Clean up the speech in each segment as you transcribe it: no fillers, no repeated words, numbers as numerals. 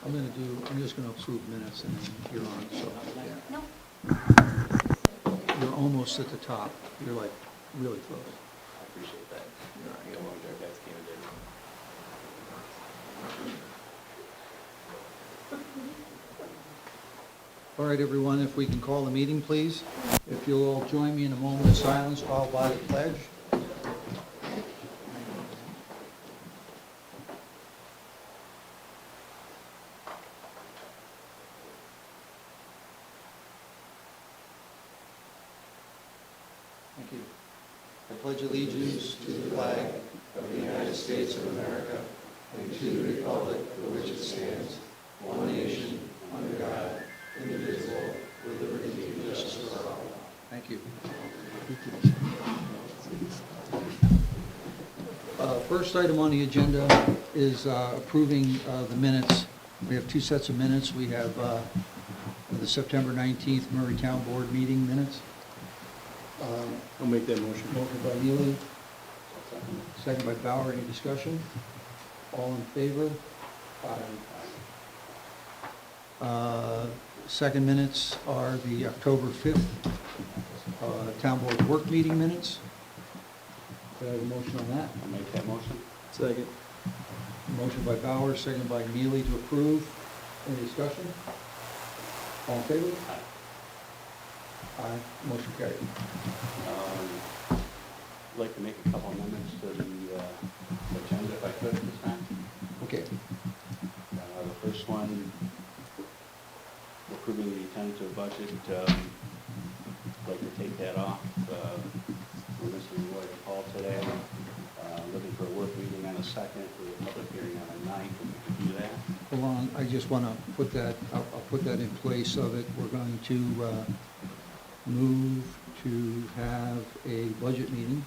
I'm just gonna approve minutes and then you're on, so, yeah. No. You're almost at the top. You're like really close. I appreciate that. I got one direct that's candidate. All right, everyone, if we can call the meeting, please. If you'll all join me in a moment of silence, followed by the pledge. Thank you. I pledge allegiance to the flag of the United States of America and to the republic for which it stands, one nation, under God, indivisible, with liberty and justice for all. Thank you. First item on the agenda is approving the minutes. We have two sets of minutes. We have the September 19th Murray Town Board meeting minutes. I'll make that motion. Motion by Neely, second by Bauer. Any discussion? All in favor? Aye. Second minutes are the October 5th Town Board work meeting minutes. Do I have a motion on that? I'll make that motion. Second. Motion by Bauer, second by Neely to approve. Any discussion? All in favor? Aye. Aye. Motion carried. I'd like to make a couple amendments to the agenda if I could this time. Okay. The first one, approving the tentative budget, I'd like to take that off. We're missing Roy Paul today. Looking for a work meeting on the 2nd, with a public hearing on the 9th, if we could do that. Hold on, I just want to put that, I'll put that in place of it. We're going to move to have a budget meeting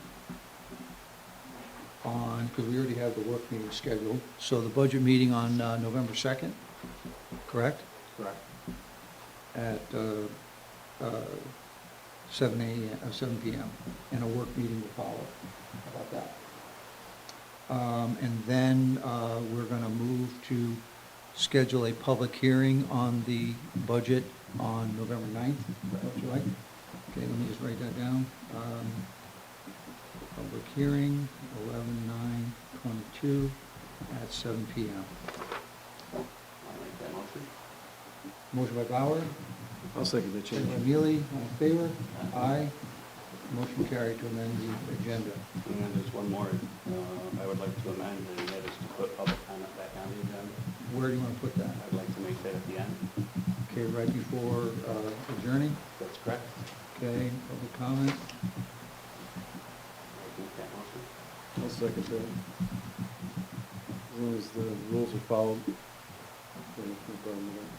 on, because we already have the work meeting scheduled. So the budget meeting on November 2nd, correct? Correct. At 7 p.m. And a work meeting will follow. How about that? And then we're going to move to schedule a public hearing on the budget on November 9th. Is that what you like? Okay, let me just write that down. Public hearing, 11/9/22 at 7 p.m. I'll make that motion. Motion by Bauer, I'll second the second change. by Neely, all in favor? Aye. Motion carried to amend the agenda. And then there's one more I would like to amend, and that is to put public comment back on the agenda. Where do you want to put that? I'd like to make that at the end. Okay, right before adjourning? That's correct. Okay, public comment. I'll make that motion. I'll second that. As long as the rules are followed. then no problem with that.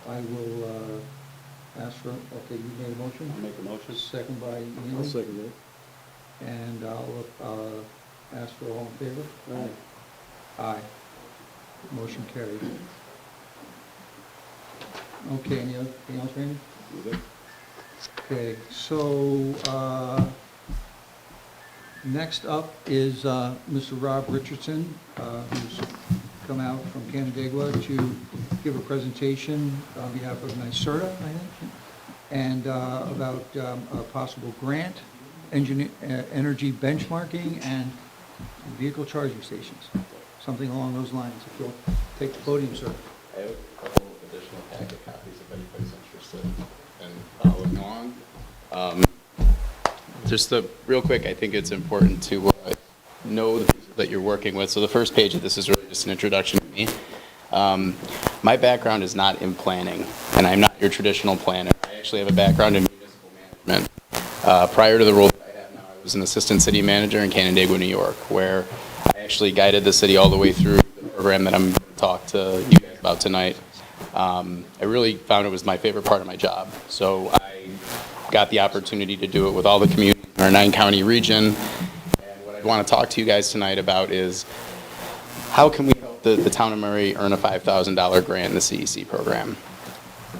I will ask for, okay, you made a motion? I'll make a motion. Second by I'll Neely? second that. And I'll ask for all in favor? Aye. Aye. Motion carried. Okay, anything else, Randy? You good? Okay, so, next up is Mr. Rob Richardson, who's come out from Canandaigua to give a presentation on behalf of NYSERDA, I think, and about a possible grant, energy benchmarking, and vehicle charging stations, something along those lines. If you'll take the podium, sir. I have a couple additional packet copies if anybody's interested in following along. Just real quick, I think it's important to know the people that you're working with. So the first page of this is really just an introduction to me. My background is not in planning, and I'm not your traditional planner. I actually have a background in municipal management. Prior to the role that I have now, I was an assistant city manager in Canandaigua, New York, where I actually guided the city all the way through the program that I'm going to talk to you guys about tonight. I really found it was my favorite part of my job. So I got the opportunity to do it with all the communities in our 9-county region. And what I want to talk to you guys tonight about is how can we help the town of Murray earn a $5,000 grant in the CEC program?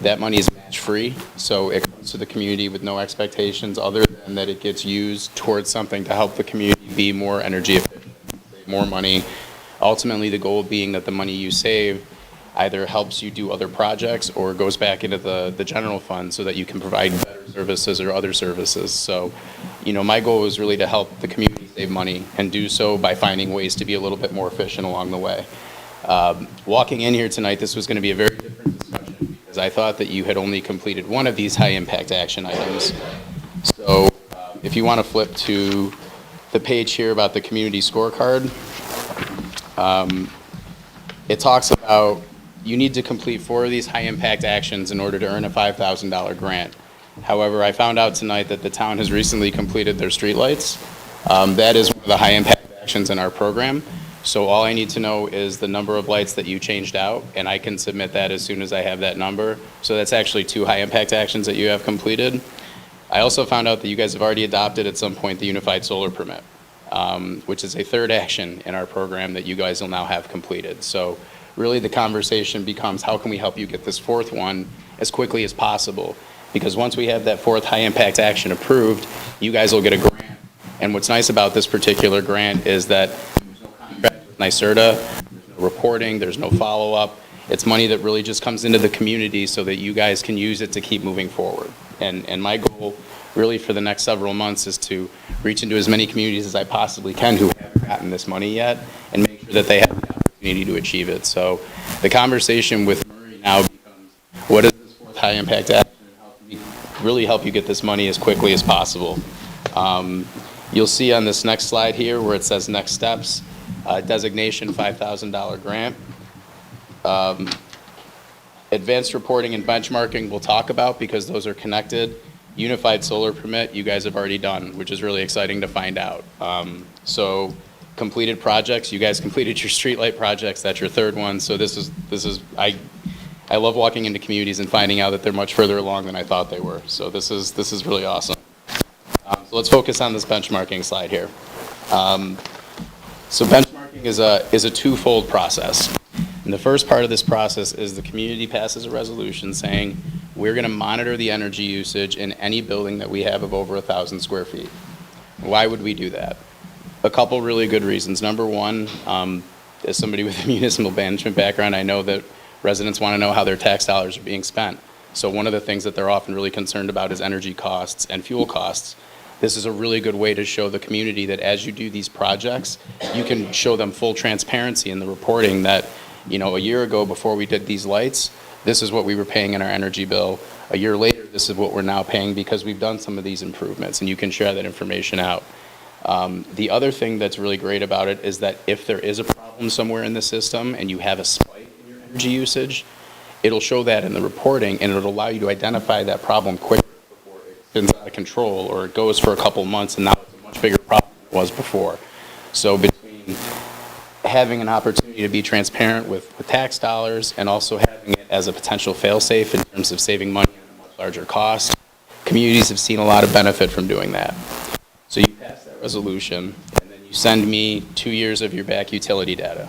That money is matched match-free, so it comes to the community with no expectations other than that it gets used towards something to help the community be more energy efficient, save more money. Ultimately, the goal being that the money you save either helps you do other projects or goes back into the general fund so that you can provide better services or other services. So, my goal is really to help the community save money and do so by finding ways to be a little bit more efficient along the way. Walking in here tonight, this was going to be a very different discussion because I thought that you had only completed one of these high-impact action items. So if you want to flip to the page here about the community scorecard, it talks about you need to complete 4 of these high-impact actions in order to earn a $5,000 grant. However, I found out tonight that the town has recently completed their streetlights. That is one of the high-impact actions in our program. So all I need to know is the number of lights that you changed out, and I can submit that as soon as I have that number. So that's actually 2 high-impact actions that you have completed. I also found out that you guys have already adopted at some point the Unified Solar Permit, which is a 3rd action in our program that you guys will now have completed. So really the conversation becomes how can we help you get this 4th one as quickly as possible? Because once we have that 4th high-impact action approved, you guys will get a grant. And what's nice about this particular grant is that there's no contract with NYSERDA, there's no reporting, there's no follow-up. It's money that really just comes into the community so that you guys can use it to keep moving forward. And my goal really for the next several months is to reach into as many communities as I possibly can who haven't gotten this money yet and make sure that they have the opportunity to achieve it. So the conversation with Murray now becomes, what is this 4th high-impact action and how can we really help you get this money as quickly as possible? You'll see on this next slide here where it says next steps, designation $5,000 grant. Advanced reporting and benchmarking we'll talk about because those are connected. Unified Solar Permit you guys have already done, which is really exciting to find out. So completed projects, you guys completed your streetlight projects, that's your 3rd one. So this is I love walking into communities and finding out that they're much further along than I thought they were. So this is really awesome. So let's focus on this benchmarking slide here. So benchmarking is a twofold process. And the first part of this process is the community passes a resolution saying we're going to monitor the energy usage in any building that we have of over 1,000 square feet. Why would we do that? A couple really good reasons. Number one, as somebody with a municipal management background, I know that residents want to know how their tax dollars are being spent. So one of the things that they're often really concerned about is energy costs and fuel costs. This is a really good way to show the community that as you do these projects, you can show them full transparency in the reporting that, a year ago before we did these lights, this is what we were paying in our energy bill. A year later, this is what we're now paying because we've done some of these improvements, and you can share that information out. The other thing that's really great about it is that if there is a problem somewhere in the system and you have a spike in your energy usage, it'll show that in the reporting, and it'll allow you to identify that problem quicker before it spins out of control or it goes for a couple months and now it's a much bigger problem than it was before. So between having an opportunity to be transparent with tax dollars and also having it as a potential fail-safe in terms of saving money at a much larger cost, communities have seen a lot of benefit from doing that. So you pass that resolution, and then you send me 2 years of your back utility data.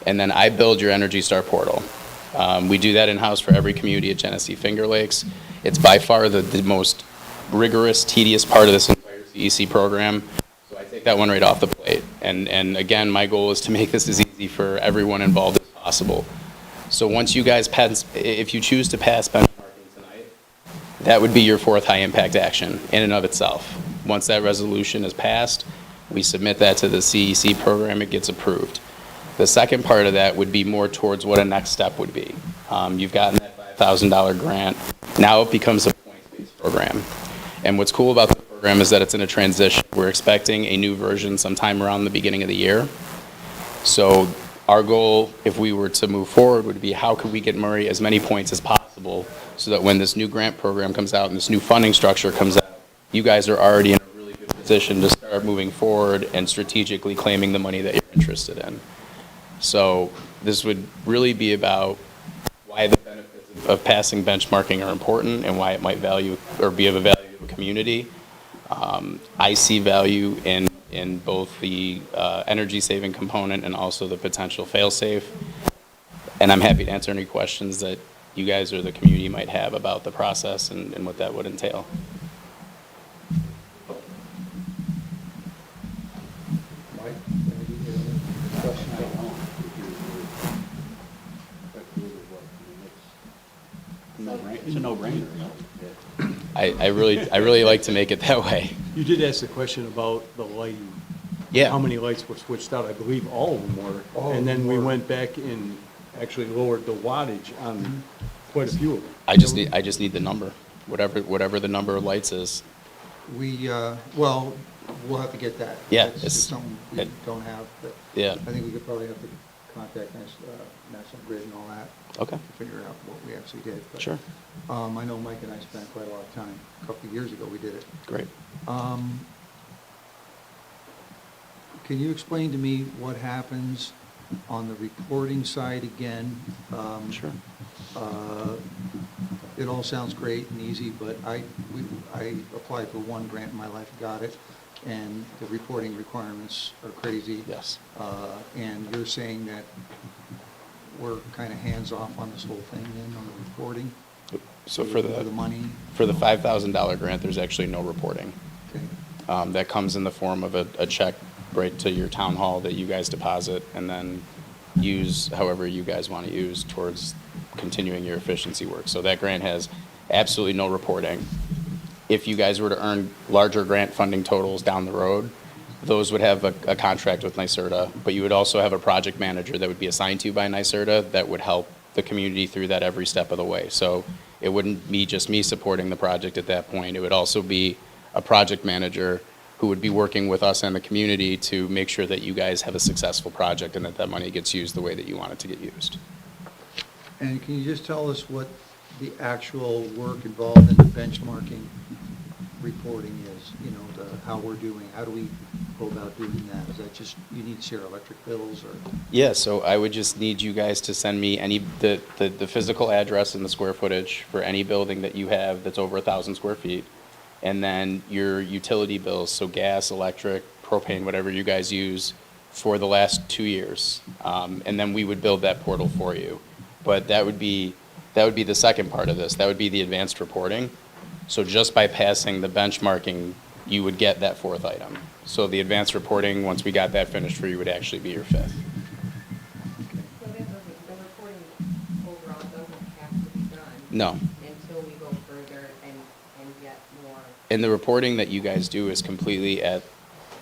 And then I build your Energy Star portal. We do that in-house for every community at Genesee Finger Lakes. It's by far the most rigorous, tedious part of this entire CEC program. So I take that one right off the plate. And again, my goal is to make this as easy for everyone involved as possible. So once you guys pass, if you choose to pass benchmarking tonight, that would be your 4th high-impact action in and of itself. Once that resolution is passed, we submit that to the CEC program, it gets approved. The second part of that would be more towards what a next step would be. You've gotten that $5,000 grant. Now it becomes a points-based program. And what's cool about the program is that it's in a transition. We're expecting a new version sometime around the beginning of the year. So our goal, if we were to move forward, would be how could we get Murray as many points as possible so that when this new grant program comes out and this new funding structure comes out, you guys are already in a really good position to start moving forward and strategically claiming the money that you're interested in. So this would really be about why the benefits of passing benchmarking are important and why it might value or be of a value to a community. I see value in both the energy saving component and also the potential fail-safe. And I'm happy to answer any questions that you guys or the community might have about the process and what that would entail. Mike, any question? I don't know. It's a no-brainer. I really like to make it that way. You did ask the question about the lighting. Yeah. How many lights were switched out? I believe all of them were. All of And then them we were. went back and actually lowered the wattage on quite a few of them. I just need the number, whatever the number of lights is. We, well, we'll have to get that. Yeah, That's it's- just something we it- don't have, but Yeah. I think we could probably have to contact National Grid and all that. Okay. To figure out what we actually did. But, Sure. I know Mike and I spent quite a lot of time, a couple of years ago we did it. Great. Can you explain to me what happens on the reporting side again? Sure. It all sounds great and easy, but I applied for one grant in my life, got it, and the reporting requirements are crazy. Yes. And you're saying that we're kind of hands-off on this whole thing then, on the reporting? So for the the money? $5,000 grant, there's actually no reporting. Okay. That comes in the form of a check right to your town hall that you guys deposit and then use however you guys want to use towards continuing your efficiency work. So that grant has absolutely no reporting. If you guys were to earn larger grant funding totals down the road, those would have a contract with NYSERDA, but you would also have a project manager that would be assigned to you by NYSERDA that would help the community through that every step of the way. So it wouldn't be just me supporting the project at that point. It would also be a project manager who would be working with us and the community to make sure that you guys have a successful project and that that money gets used the way that you want it to get used. And can you just tell us what the actual work involved in the benchmarking reporting is? You know, how we're doing, how do we go about doing that? Is that just, you need to share electric bills or? Yeah, so I would just need you guys to send me the physical address and the square footage for any building that you have that's over 1,000 square feet. And then your utility bills, so gas, electric, propane, whatever you guys use for the last 2 years. And then we would build that portal for you. But that would be the second part of this. That would be the advanced reporting. So just by passing the benchmarking, you would get that fourth item. So the advanced reporting, once we got that finished for you, would actually be your fifth. So that doesn't, the reporting overall doesn't have to be done. No. Until we go further and get more. And the reporting that you guys do is completely at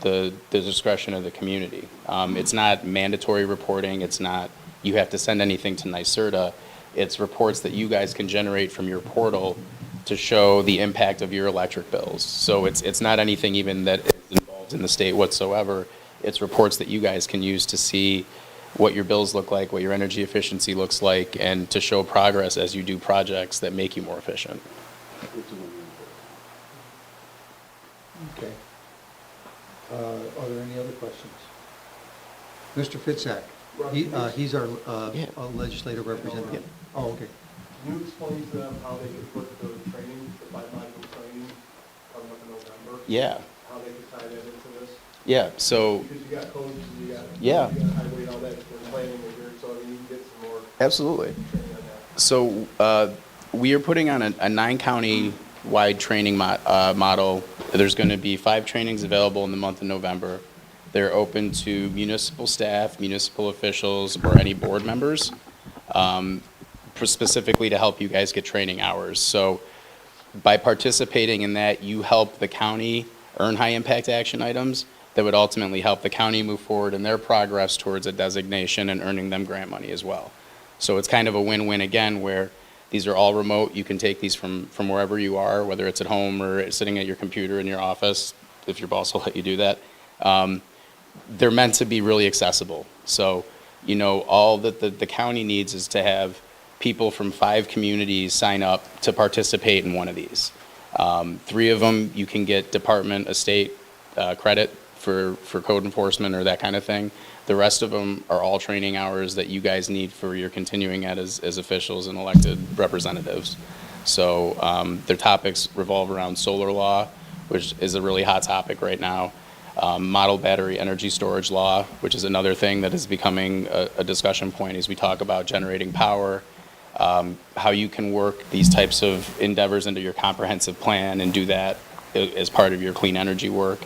the discretion of the community. It's not mandatory reporting. It's not, you have to send anything to NYSERDA. It's reports that you guys can generate from your portal to show the impact of your electric bills. So it's not anything even that is involved in the state whatsoever. It's reports that you guys can use to see what your bills look like, what your energy efficiency looks like, and to show progress as you do projects that make you more efficient. Okay. Are there any other questions? Mr. Fitzak, he's our Yeah. legislative representative. Oh, okay. Can you explain to them how they could put the training, the bi-module training coming up in November? Yeah, How they could tie that into this? yeah, so, Because you got codes, you got. Yeah. You got highway and all that, they're planning it here, so I mean, you can get some more absolutely. training on that. So we are putting on a 9-county wide training model. There's going to be 5 trainings available in the month of November. They're open to municipal staff, municipal officials, or any board members, specifically to help you guys get training hours. So by participating in that, you help the county earn high-impact action items that would ultimately help the county move forward in their progress towards a designation and earning them grant money as well. So it's kind of a win-win again, where these are all remote. You can take these from wherever you are, whether it's at home or sitting at your computer in your office, if your boss will let you do that. They're meant to be really accessible. So, you know, all that the county needs is to have people from 5 communities sign up to participate in one of these. 3 of them, you can get Department of State credit for code enforcement or that kind of thing. The rest of them are all training hours that you guys need for your continuing as officials and elected representatives. So their topics revolve around solar law, which is a really hot topic right now. Model battery energy storage law, which is another thing that is becoming a discussion point as we talk about generating power. how you can work these types of endeavors into your comprehensive plan and do that as part of your clean energy work.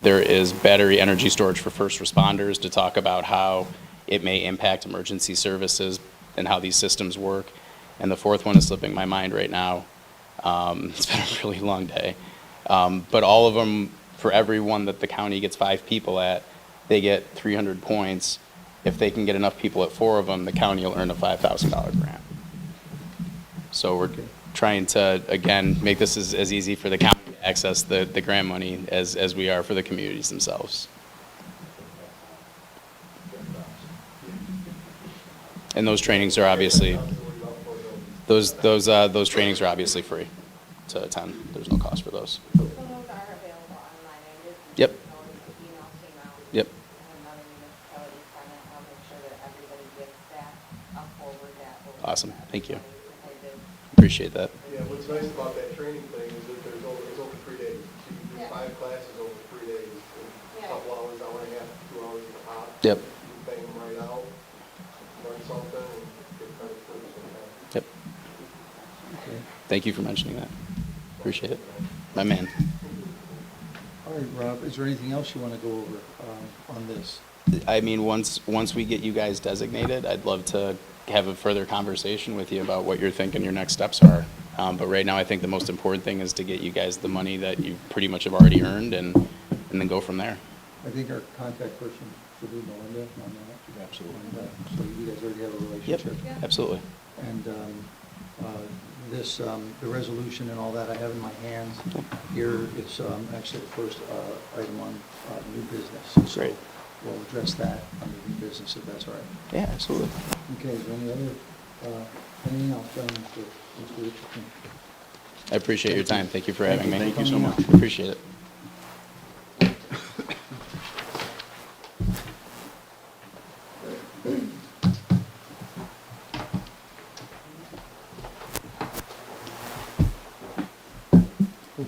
There is battery energy storage for first responders to talk about how it may impact emergency services and how these systems work. And the fourth one is slipping my mind right now. It's been a really long day. But all of them, for every one that the county gets 5 people at, they get 300 points. If they can get enough people at 4 of them, the county will earn a $5,000 grant. So we're trying to, again, make this as easy for the county to access the grant money as we are for the communities themselves. And those trainings are obviously, those trainings are obviously free to attend. There's no cost for those. So those are available online, I did. Yep. The email came out. Yep. And another municipality sent it, I'll make sure that everybody gets that, I'll forward that over. Awesome. Thank you. I did. Appreciate that. Yeah, what's nice about that training thing is that it's over 3 days. So you can do Yeah. 5 classes over 3 days, a Yeah. couple hours, hour and a half, 2 hours at a pop. Yep. You bang them right out, learn something, and get credit for it sometime. Yep. Okay. Thank you for mentioning that. Appreciate it. My man. All right, Rob, is there anything else you want to go over on this? I mean, once we get you guys designated, I'd love to have a further conversation with you about what you're thinking your next steps are. But right now, I think the most important thing is to get you guys the money that you pretty much have already earned and then go from there. I think our contact person should be Melinda on that. Absolutely. And, so you guys already have a Yep, relationship. Yeah. absolutely. And this, the resolution and all that I have in my hands. Here, it's actually the first item on new business. So Great. we'll address that under new business, if that's all right. Yeah, absolutely. Okay, is there any other, anything else, Mr. Richardson? I appreciate your time. Thank you for having me. Thank you so much. Appreciate it.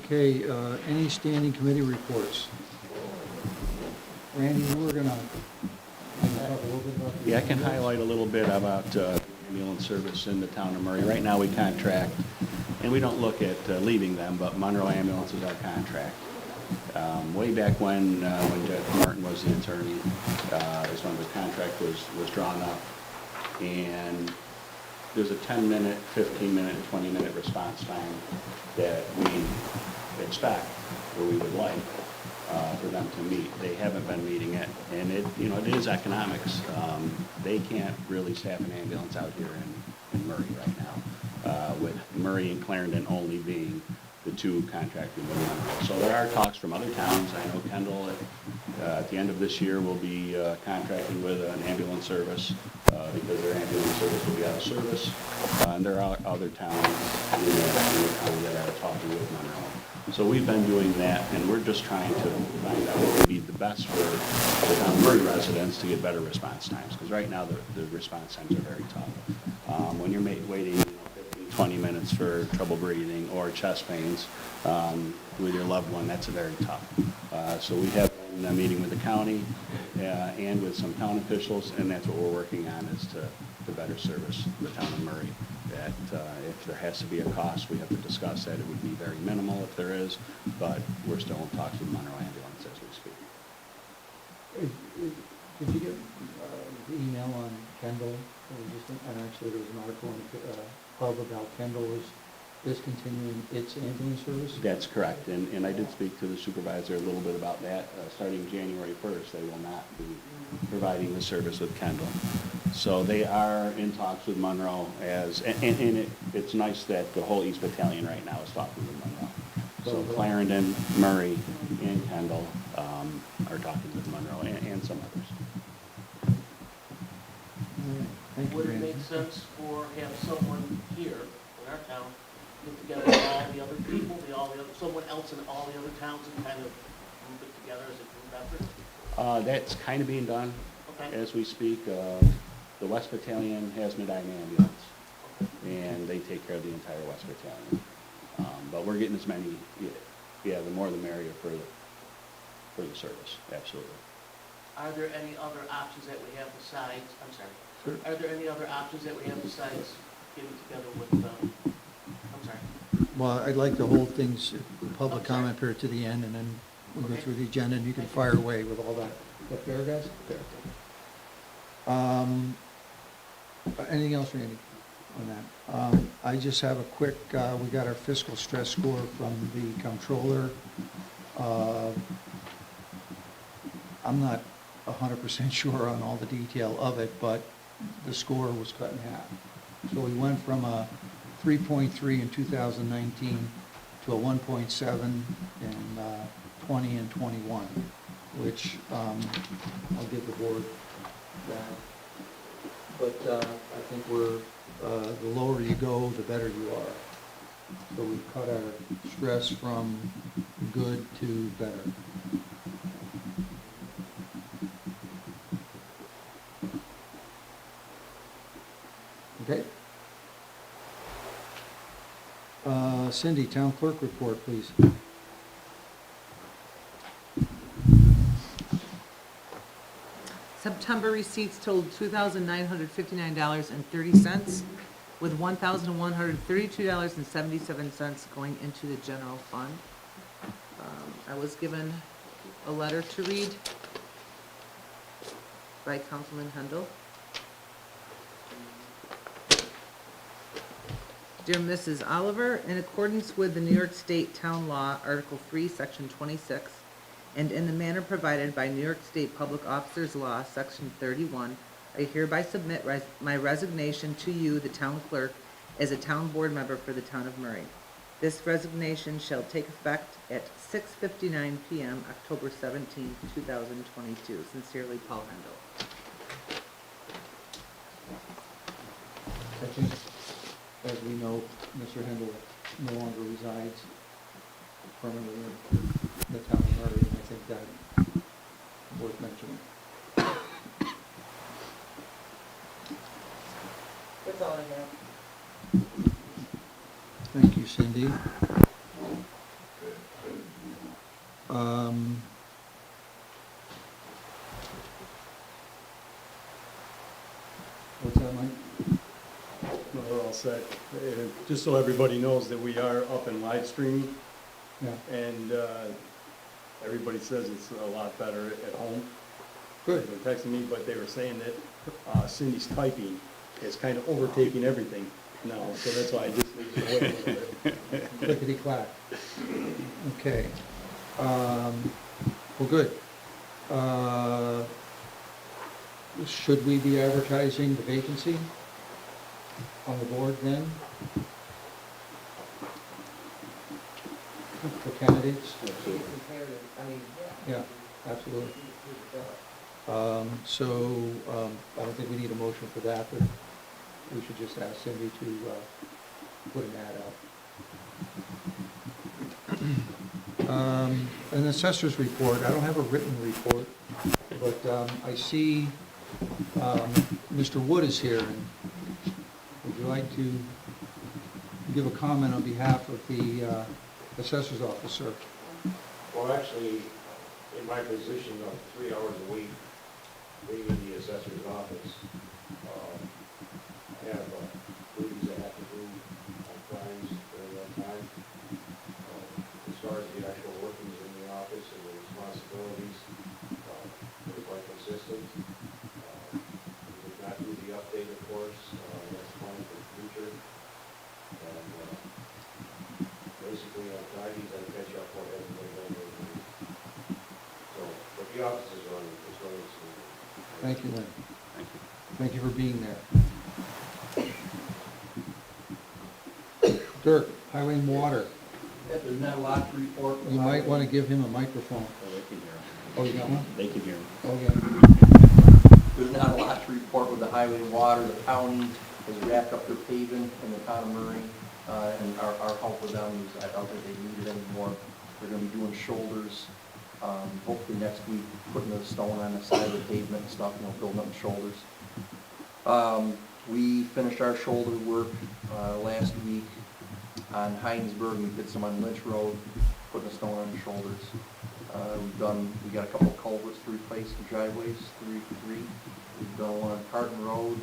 Okay, any standing committee reports? Randy, you were gonna talk a little bit about the... Yeah, I can highlight a little bit about ambulance service in the town of Murray. Right now, we contract, and we don't look at leaving them, but Monroe Ambulance is our contract. Way back when Jeff Martin was the attorney, is when the contract was drawn up. And there's a 10-minute, 15-minute, and 20-minute response time that we expect, or we would like, for them to meet. They haven't been meeting it, and it is economics. They can't really staff an ambulance out here in Murray right now, with Murray and Clarendon only being the 2 contracting with Monroe. So there are talks from other towns. I know Kendall at the end of this year will be contracting with an ambulance service because their ambulance service will be out of service. And there are other towns in the county that are talking with Monroe. So we've been doing that, and we're just trying to find out what would be the best for the town of Murray residents to get better response times, because right now the response times are very tough. When you're waiting 15, 20 minutes for trouble breathing or chest pains with your loved one, that's very tough. So we have been meeting with the county and with some town officials, and that's what we're working on, is to better service the town of Murray. That if there has to be a cost, we have to discuss that. It would be very minimal if there is, but we're still in talks with Monroe Ambulance as we speak. Did you get the email on Kendall? And actually, there was an article in the Hub about Kendall is discontinuing its ambulance service? That's correct, and I did speak to the supervisor a little bit about that. Starting January 1st, they will not be providing the service with Kendall. So they are in talks with Monroe and it's nice that the whole East Battalion right now is talking with Monroe. So Clarendon, Murray, and Kendall are talking with Monroe and some others. All right. Thank you, Would it Randy. make sense for, have someone here in our town get together with all the other people, someone else in all the other towns and kind of move it together as a group effort? That's kind of being done Okay. as we speak. The West Battalion has Medina Ambulance, and they take care of the entire West Battalion. But we're getting as many, the more the merrier for the service, absolutely. Are there any other options that we have besides, I'm sorry, Sure. Are there any other options that we have besides getting together with, I'm sorry. Well, I'd like to hold things, public comment period to the end, and then we'll go through the agenda, and you can fire away with all that. Is that fair, guys? Fair. Anything else, Randy, on that? I just have a quick, we got our fiscal stress score from the comptroller. I'm not 100% sure on all the detail of it, but the score was cut in half. So we went from a 3.3 in 2019 to a 1.7 in 20 and 21, which I'll give the board that. But I think we're, the lower you go, the better you are. So we've cut our stress from good to better. Okay. Cindy, town clerk report, please. September receipts totaled $2,959.30, with $1,132.77 going into the general fund. I was given a letter to read by Councilman Hendel. Dear Mrs. Oliver, in accordance with the New York State Town Law, Article 3, Section 26, and in the manner provided by New York State Public Officers Law, Section 31, I hereby submit my resignation to you, the town clerk, as a town board member for the town of Murray. This resignation shall take effect at 6:59 p.m., October 17, 2022. Sincerely, Paul Hendel. I think, as we know, Mr. Hendel no longer resides permanently in the town of Murray, and I think that worth mentioning. That's all I have. Thank you, Cindy. What's that, Mike? No, we're all set. Just so everybody knows that we are up and live streaming, Yeah, and everybody says it's a lot better at home. good. They've been texting me, but they were saying that Cindy's typing is kind of overtaking everything now, so that's why I just need to wait a little bit. Clickety clack. Okay. Well, good. Should we be advertising the vacancy on the board then? For candidates? Comparative, I mean, Yeah, absolutely. I don't think we need a motion for that, but we should just ask Cindy to put an ad out. An assessor's report, I don't have a written report, but I see Mr. Wood is here, and would you like to give a comment on behalf of the assessor's officer? Well, actually, in my position of 3 hours a week, being in the assessor's office, I have duties I have to do on crimes during that time. As far as the actual workings in the office and the responsibilities, they're quite consistent. We did not do the update, of course, that's planned for the future. And basically on Fridays, I catch up what everybody done over the week. So, but the office is running smoothly. Thank you, Lynn. Thank you. Thank you for being there. Dirk, highway and water, There's not a lot to report. you might want to give him a microphone. Oh, they can hear him. Oh, you got one? They can hear him. Okay. There's not a lot to report with the highway and water. The county has wrapped up their paving in the town of Murray, and our help with them is, I don't think they need it anymore. They're gonna be doing shoulders, hopefully next week, putting the stone on the side of the pavement and stuff, building up the shoulders. We finished our shoulder work, last week on Heinsberg. We did some on Lynch Road, putting the stone on the shoulders. We got a couple of culverts to replace, the driveways, three. We've done one on Carton Road,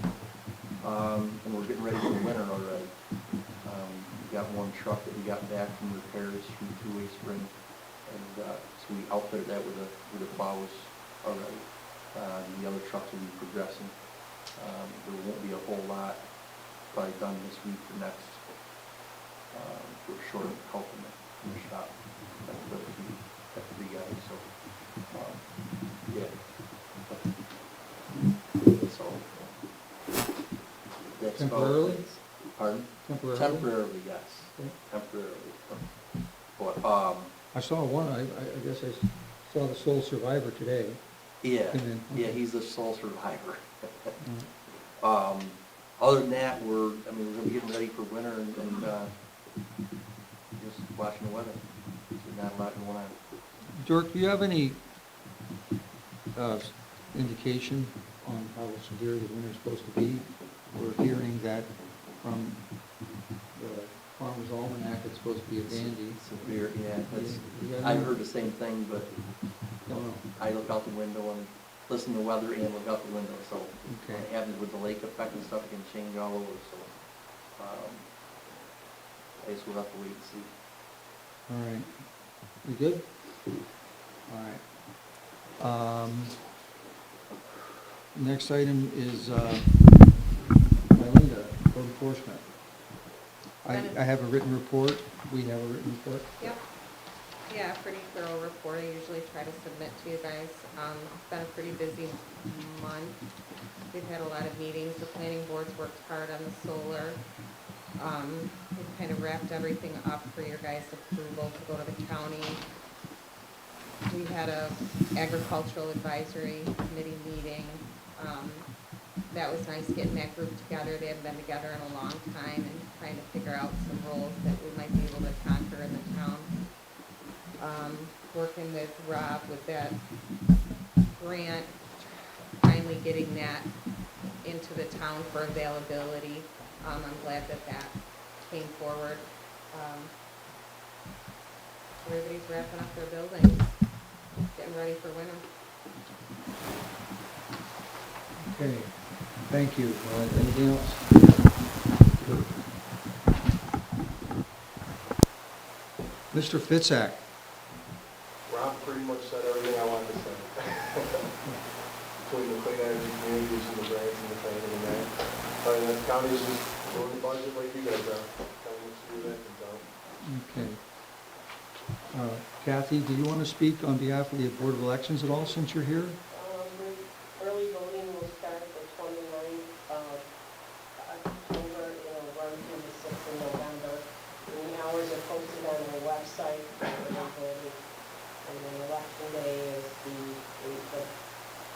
and we're getting ready for winter already. We got one truck that we got back from repairs from Two-Way Spring, and so we outfitted that with the plows already. The other trucks will be progressing. There won't be a whole lot probably done this week or next. We're short of help in the shop. That's the three guys, so, yeah. So, that's about- Temporarily? Pardon? Temporarily? Temporarily, yes, Okay. temporarily. But, I saw one, I guess I saw the sole survivor today. yeah, And then- yeah, he's the sole survivor. Mm. Other than that, we're gonna be getting ready for winter and just watching the weather. There's not a lot going on. Dirk, do you have any indication on how severe the winter's supposed to be? We're hearing that from the Farmer's Almanac, it's supposed to be a dandy. Severe, yeah, that's, You got I've any- heard the same thing, but Don't know. I look out the window and listen to weather and look out the window, so Okay. what happens with the lake effect and stuff, it can change all over, so, I guess we'll have to wait and see. All right. We good? All right. Next item is Melinda, code enforcement. I have a written report. We have a written report. Yep. Yeah, pretty thorough report. I usually try to submit to you guys. It's been a pretty busy month. We've had a lot of meetings. The planning board's worked hard on the solar. We've kind of wrapped everything up for your guys' approval to go to the county. We had a agricultural advisory committee meeting. That was nice getting that group together. They haven't been together in a long time and trying to figure out some roles that we might be able to conquer in the town. Working with Rob with that grant, finally getting that into the town for availability. I'm glad that that came forward. Everybody's wrapping up their buildings, getting ready for winter. Okay. Thank you. Anything else? Mr. Fitzak. Rob pretty much said everything I wanted to say. Between the clean energy communities and the grants and the training and that. The county's just doing the budget like you guys are. County wants to do that, so. Okay. Kathy, do you want to speak on behalf of the Board of Elections at all, since you're here? Early voting will start the 29th of October, it'll run through the 6th of November. And the hours are posted on our website for early voting. And then election day is the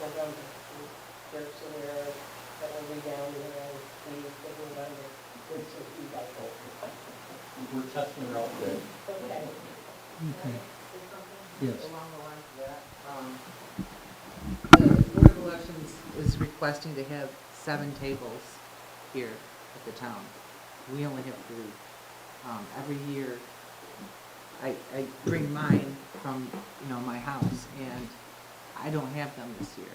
November. Dirk's aware that will be down there and the November. Dirk's will be by vote. We're testing her out there. Okay. Okay. Yes. Along the lines of that, the Board of Elections is requesting to have 7 tables here at the town. We only have 3. Every year, I bring mine from, my house, and I don't have them this year.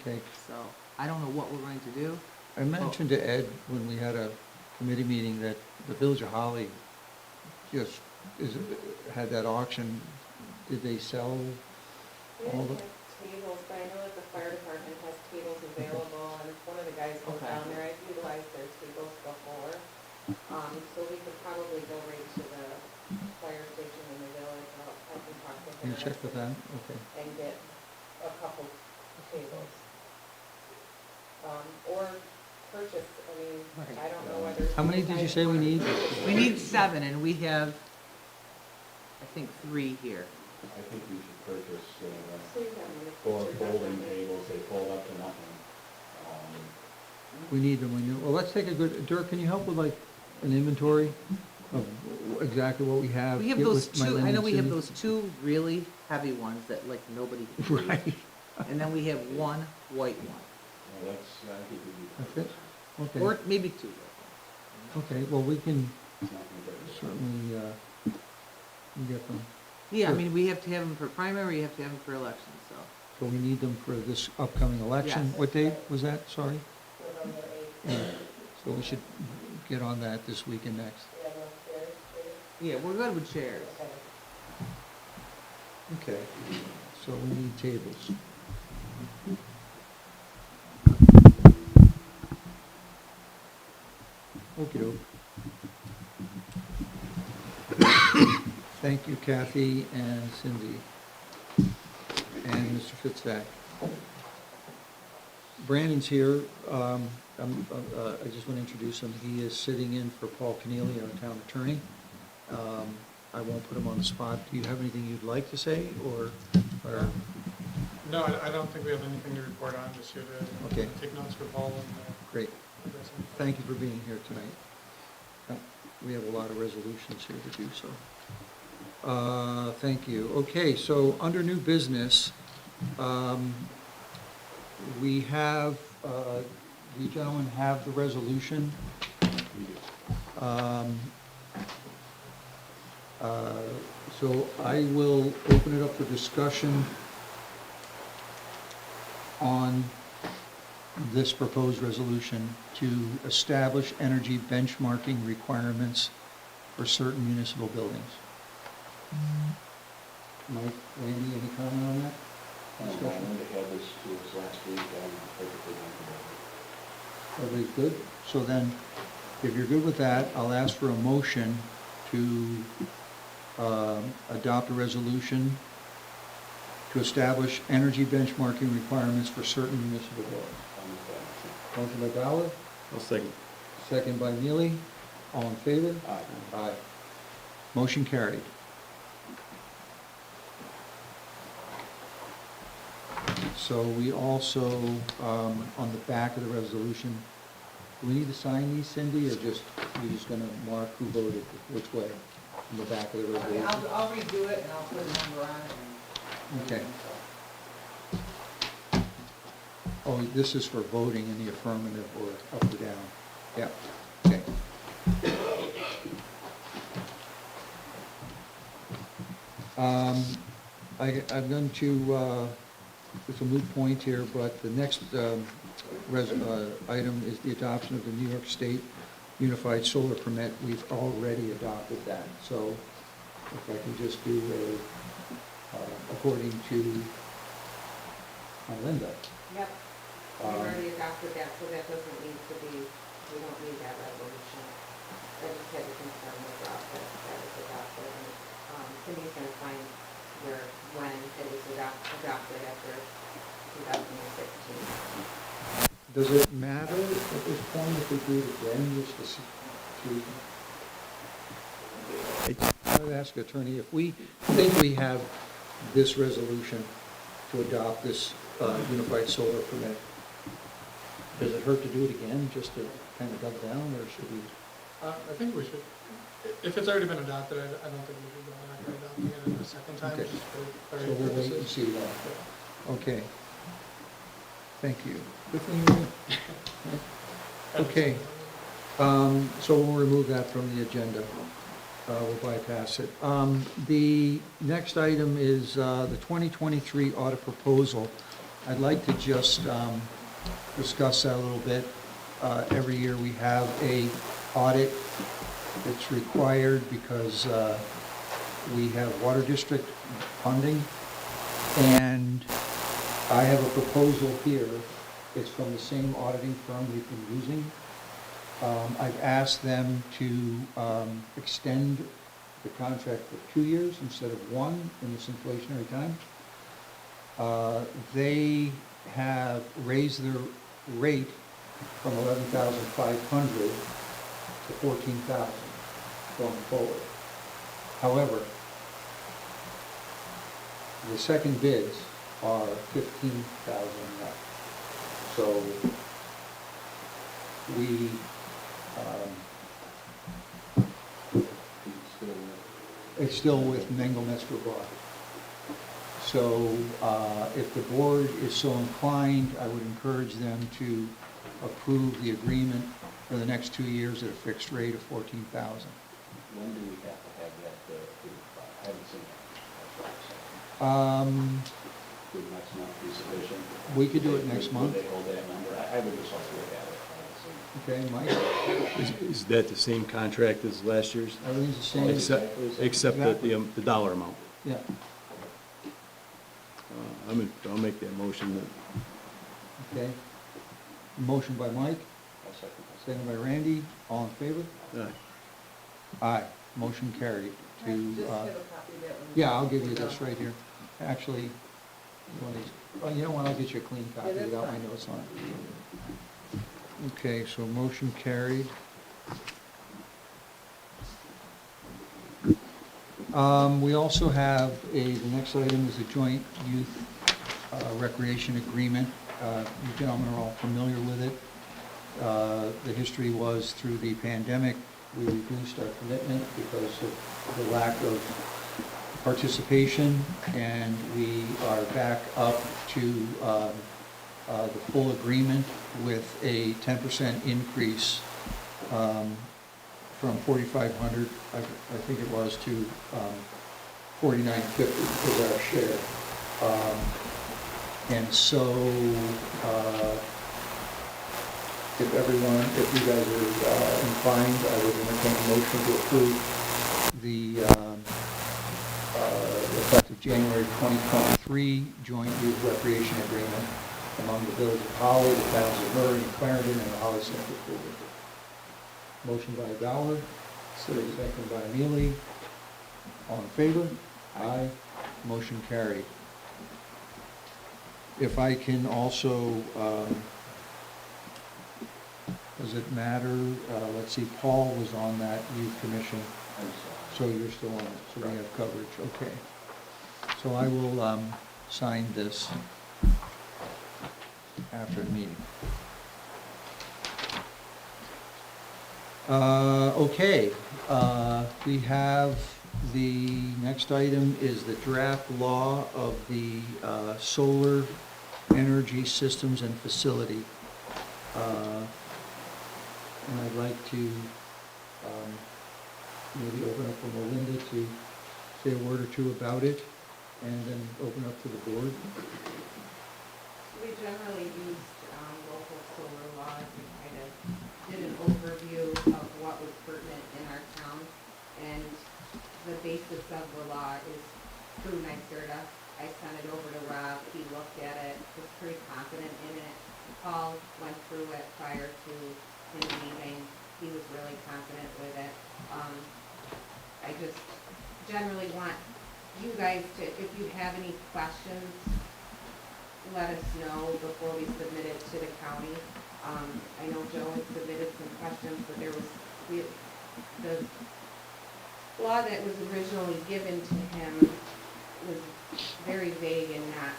Okay. So I don't know what we're going to do. I mentioned to Ed when we had a committee meeting that the Village of Holly just had that auction. Did they sell We all don't the? have tables, but I know that the fire department has tables available, and if one of the guys goes Okay. down there, I've utilized their tables before. So we could probably go right to the fire station in the village, I can talk with Can them. you check with that? Okay. And get a couple tables. Or purchase, I don't know whether. How many did you say we need? We need 7, and we have, I think, 3 here. I think we should purchase So you have them in the 4 picture, folding definitely. tables, they fold up to nothing. We need them, well, let's take a good, Dirk, can you help with like an inventory of exactly what we have? We have Get those with my 2, I know Linden we have City? those 2 really heavy ones that like nobody can read. Right, And then we have 1 white one, Well, that's, I think we need. that's it? Okay, or maybe 2 white ones. okay, well, we can It's not gonna break. certainly, get them. Yeah, I Sure. mean, we have to have them for primary, you have to have them for elections, so. So we need them for this upcoming election. Yes. What date was that, sorry? November 8th. Yeah. So we should get on that this week and next. Yeah, no, chairs, chairs. Yeah, we're good with chairs. Okay. Okay, so we need tables. Okey-doke. Thank you, Kathy and Cindy, and Mr. Fitzpatrick. Brandon's here. I just want to introduce him. He is sitting in for Paul Keneally, our town attorney. I won't put him on the spot. Do you have anything you'd like to say, or? No, I don't think we have anything to report on, just here to Okay. take notes for Paul and Great. address any- Thank you for being here tonight. We have a lot of resolutions here to do so. Thank you. Okay, so under new business, we have, the gentlemen have the resolution. So I will open it up for discussion on this proposed resolution to establish energy benchmarking requirements for certain municipal buildings. Mike, Randy, any comment on that? Discussion? Linda had this to us last week, I'm perfectly comfortable. Everybody's good? So then, if you're good with that, I'll ask for a motion to adopt a resolution to establish energy benchmarking requirements for certain municipal buildings. Motion by Ballard, I'll second. second by Neely. All in favor? Aye. Aye. Motion carried. So we also, on the back of the resolution, do we need to sign these, Cindy, or just, you're just gonna mark who voted which way on the back of the Okay, resolution? I'll redo it and I'll put a number on it and. Okay. Oh, this is for voting in the affirmative or up or down. Yeah, okay. I'm going to, it's a moot point here, but the next item is the adoption of the New York State Unified Solar Permit. We've already adopted that, so if I can just do according to Linda. Yep, we already adopted that, so that doesn't need to be, we don't need that resolution. I just had to confirm with Rob that that was adopted, and Cindy's gonna find when it was adopted after 2016. Does it matter at this point if we do it again, just I would ask attorney, if we think we have this resolution to adopt this unified solar permit, does it hurt to do it again, just to kind of double down, or should we? I think we should, if it's already been adopted, I don't think we should go back and adopting it a second time, Okay. just for So clarity we'll wait and purposes. see that. Okay. Thank you. Good thing you Okay. So we'll remove that from the agenda. We'll bypass it. The next item is the 2023 audit proposal. I'd like to just discuss that a little bit. Every year we have a audit that's required because we have water district funding, and I have a proposal here. It's from the same auditing firm we've been using. I've asked them to extend the contract for 2 years instead of 1 in this inflationary time. They have raised their rate from 11,500 to 14,000 going forward. However, the second bids are 15,000 less. So we, it's still with Mengel Metzger Broad. So if the board is so inclined, I would encourage them to approve the agreement for the next 2 years at a fixed rate of 14,000. When do we have to have that approved by? I haven't seen that. would next month be sufficient? We could do it next month. Would they hold that number? I would just like to look at it. Okay, Mike, Is that the same contract as last year's? everything's the same? Except that the dollar amount. Yeah, I'll make that motion that, okay. Motion by Mike, I'll second that. second by Randy, all in favor? Aye, motion carried to, Just give a copy of that one. yeah, I'll give you this right here. Actually, one of these, well, you know what, I'll get you a clean copy Yeah, that's without my fine. notes on it. Okay, so motion carried. We also have the next item is a joint youth recreation agreement. You gentlemen are all familiar with it. The history was through the pandemic, we reduced our commitment because of the lack of participation, and we are back up to the full agreement with a 10% increase from 4,500, I think it was, to 4,950 is our share. And so, if you guys are inclined, I would entertain a motion to approve the effective January 2023 joint youth recreation agreement among the village of Holly, the towns of Murray and Clarendon, and the Holly Central School District. Motion by Bauer, second by Mealy. All in favor? Aye. Motion carried. If I can also, does it matter? Let's see, Paul was on that youth commission, so you're still on it, so we have coverage, okay. So I will sign this after the meeting. Okay, we have, the next item is the draft law of the solar energy systems and facility. And I'd like to maybe open up for Melinda to say a word or two about it, and then open up to the board. We generally used local solar laws and kind of did an overview of what was pertinent in our town. And the basis of the law is through NYSERDA. I sent it over to Rob, he looked at it, was pretty confident in it. Paul went through it prior to him leaving, he was really confident with it. I just generally want you guys to, if you have any questions, let us know before we submit it to the county. I know Joe had submitted some questions, but there was, the law that was originally given to him was very vague and not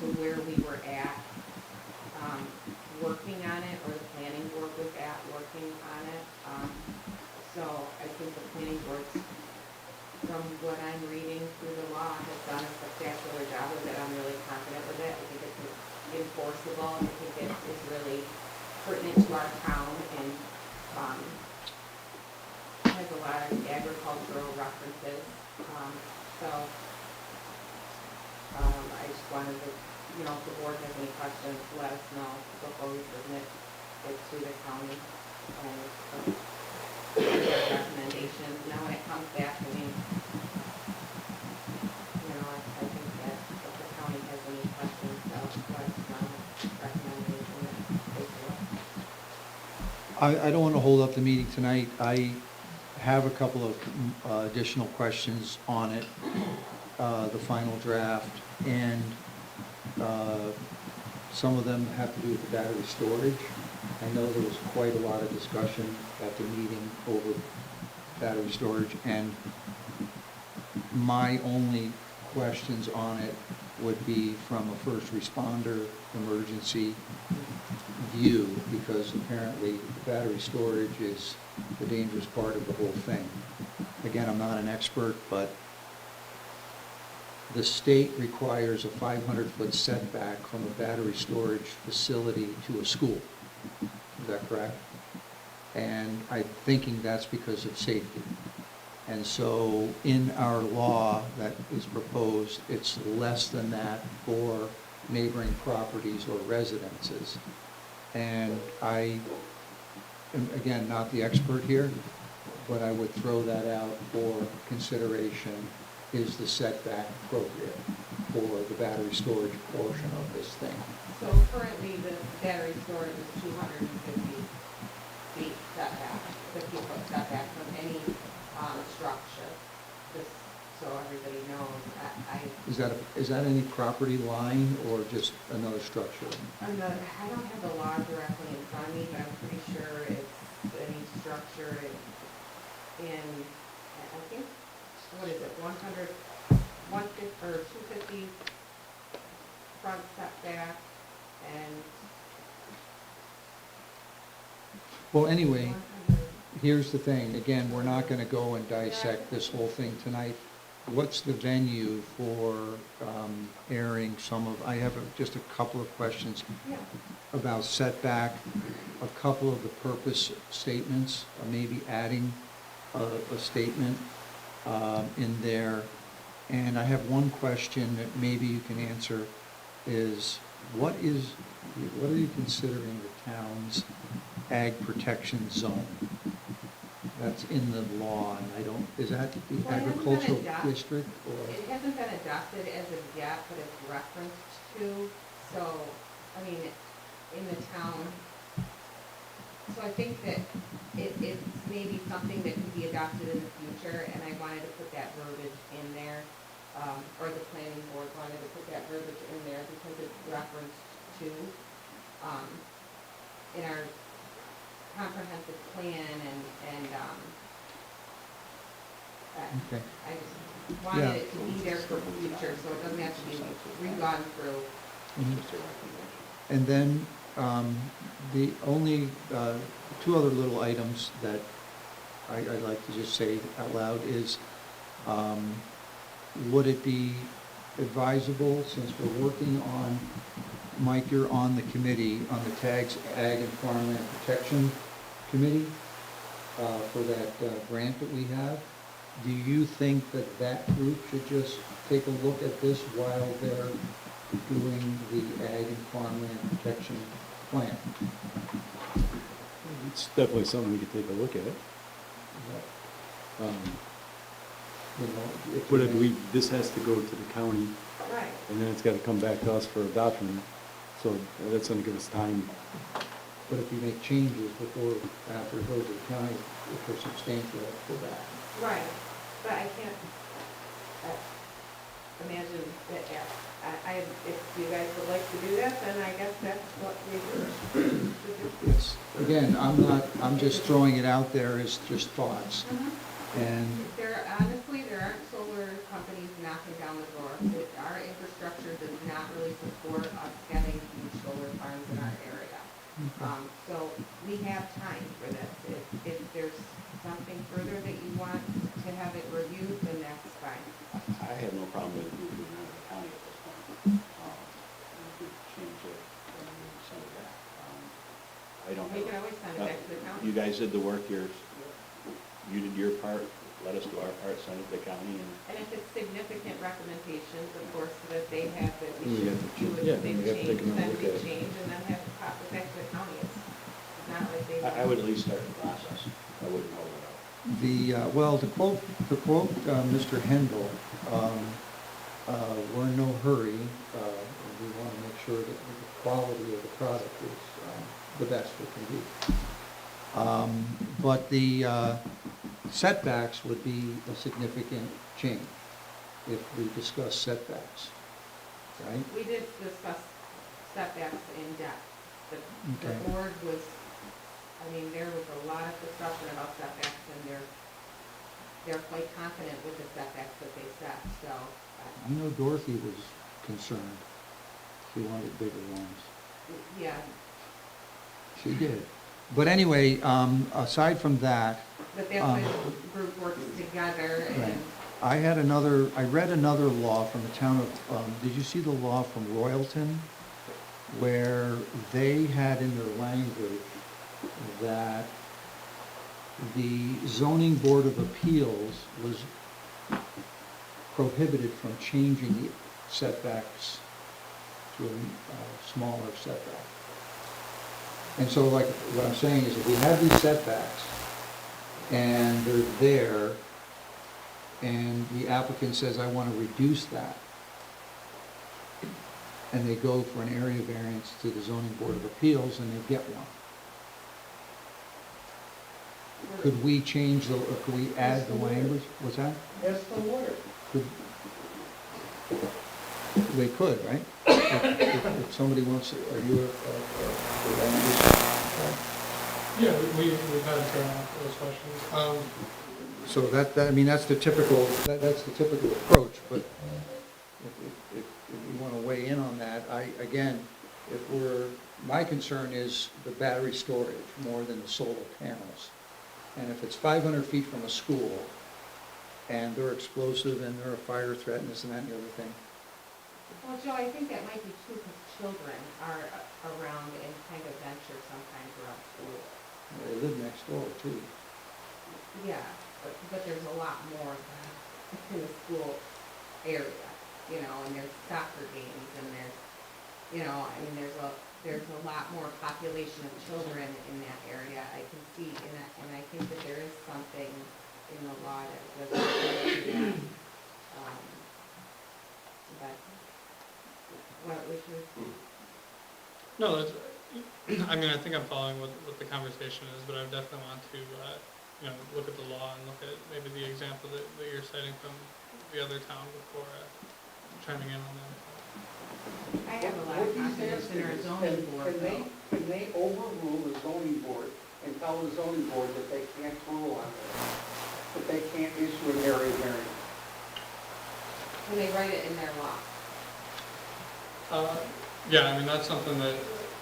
to where we were at, working on it, or the planning board was at working on it. So I think the planning board, from what I'm reading through the law, has done a spectacular job with it. I'm really confident with it. I think it's enforceable. I think it's really pertinent to our town, and has a lot of agricultural references. So I just wanted to, if the board has any questions, let us know before we submit it to the county. And recommendations. Now when it comes back, I think that if the county has any questions, they'll let us know, recommendations, I don't want to hold up the meeting tonight. I have a couple of additional questions on it, the final draft, and some of them have to do with the battery storage. I know there was quite a lot of discussion at the meeting over battery storage, and my only questions on it would be from a first responder emergency view, because apparently battery storage is the dangerous part of the whole thing. Again, I'm not an expert, but the state requires a 500-foot setback from a battery storage facility to a school. Is that correct? And I'm thinking that's because of safety. And so in our law that is proposed, it's less than that for neighboring properties or residences. And I am, again, not the expert here, but I would throw that out for consideration. Is the setback appropriate for the battery storage portion of this thing? So currently, the battery storage is 250 feet setback, 50-foot setback from any structure. Just so everybody knows, Is that any property line or just another structure? I don't have the law directly in front of me, but I'm pretty sure it's any structure in, I think, what is it, 150, or 250 front setback, and Well, anyway, 100. here's the thing, again, we're not gonna go and dissect this whole thing tonight. What's the venue for airing some of, I have just a couple of questions Yeah. about setback, a couple of the purpose statements, maybe adding a statement in there. And I have one question that maybe you can answer, is what are you considering the town's ag protection zone? That's in the law, and I don't, is that the Well, it hasn't been agricultural adopted. district or? It hasn't been adopted as of yet, but it's referenced to, so, I mean, in the town. So I think that it's maybe something that could be adopted in the future, and I wanted to put that verbiage in there, or the planning board wanted to put that verbiage in there because it's referenced to, in our comprehensive plan and, Okay. I just wanted Yeah. it to be there for future, so it doesn't have to be re-gone through. Mhm. And then, the only, two other little items that I'd like to just say out loud is, would it be advisable, since we're working on, Mike, you're on the committee, on the TAGS Ag and Farmland Protection Committee, for that grant that we have, do you think that that group should just take a look at this while they're doing the Ag and Farmland Protection Plan? It's definitely something we could take a look at. You know, if But you- this has to go to the county, Right. and then it's gotta come back to us for adoption, so that's gonna give us time. But if you make changes before, after it goes to the county, if they're substantial, go back. Right, but I can't imagine that, yeah, if you guys would like to do that, then I guess that's what we should do. It's, again, I'm just throwing it out there as just thoughts. And, Honestly, there aren't solar companies knocking down the door. Our infrastructure does not really support us getting huge solar farms in our area. So we have time for this. If there's something further that you want to have it reviewed, then that's fine. I have no problem with moving out of the county at this point. We could change it and send it back. I don't We have. can always send it back to the county. You guys did the work, you did your part, let us do our part, send it to the county, And if it's significant recommendations, of course, that they have that We we should have to do change- a yeah, big we have to take change, another then look we at it. change and then have it pop it back to the county. It's not like they. I would at least start the process. I wouldn't hold it up. well, to quote Mr. Hendel, we're in no hurry. We want to make sure that the quality of the product is the best it can be. But the setbacks would be a significant change if we discuss setbacks, right? We did discuss setbacks in depth. The Okay. board was, I mean, there was a lot of discussion about setbacks, and they're quite confident with the setbacks that they set, so. I know Dorothy was concerned. She wanted bigger ones. Yeah, She did. But anyway, aside from that, but that's when the group works together right. and, I read another law from the town of, did you see the law from Royalton? Where they had in their language that the zoning board of appeals was prohibited from changing the setbacks to a smaller setback. And so like, what I'm saying is if we have these setbacks and they're there and the applicant says, I want to reduce that, and they go for an area variance to the zoning board of appeals and they get one, could we change the, or could we add the language? What's that? That's the water. Could- They could, right? If somebody wants, to- are you a land use? Yeah, we've had those questions. So I mean, that's the typical, that's the typical approach, but if you want to weigh in on that, again, my concern is the battery storage more than the solar panels. And if it's 500 feet from a school, and they're explosive, and they're a fire threat, and this and that and the other thing, Well, Joe, I think that might be true because children are around and kind of venture sometimes around school. they live next door too. Yeah, but there's a lot more in the school area, you know, and there's soccer games and there's, you know, I mean, there's a lot more population of children in that area. I can see, and I think that there is something in the law that does do that. But what we should, No, that's, I mean, I think I'm following what the conversation is, but I definitely want to, look at the law and look at maybe the example that you're citing from the other town before chiming in on that. I have a lot of confidence in our zoning board though. Can they overrule the zoning board and tell the zoning board that they can't rule on this, that they can't issue an area variance? When they write it in their law. Yeah, I mean, that's something that,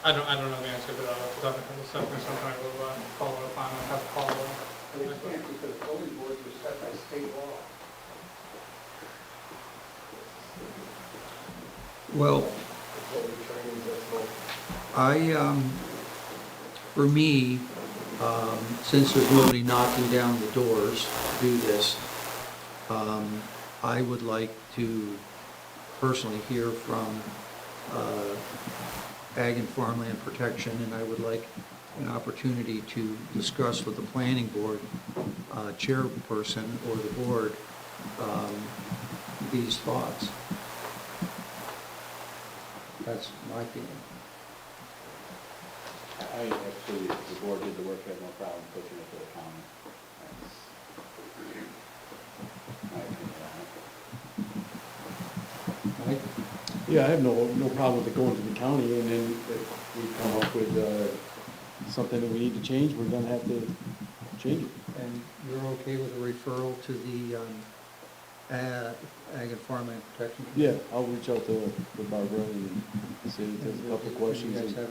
I don't know the answer to that. It's definitely something I will follow up on. I have to follow up. They can't because zoning boards are set by state law. Well, for me, since there's nobody knocking down the doors to do this, I would like to personally hear from Ag and Farmland Protection, and I would like an opportunity to discuss with the planning board chairperson or the board these thoughts. That's my feeling. I actually, the board did the work, I have no problem pushing it to the county. That's my opinion on it. Mike? Yeah, I have no problem with it going to the county, and then if we come up with something that we need to change, we're gonna have to change it. And you're okay with a referral to the Ag and Farmland Protection? Yeah, I'll reach out to Barbara and see if there's a couple of questions. You guys have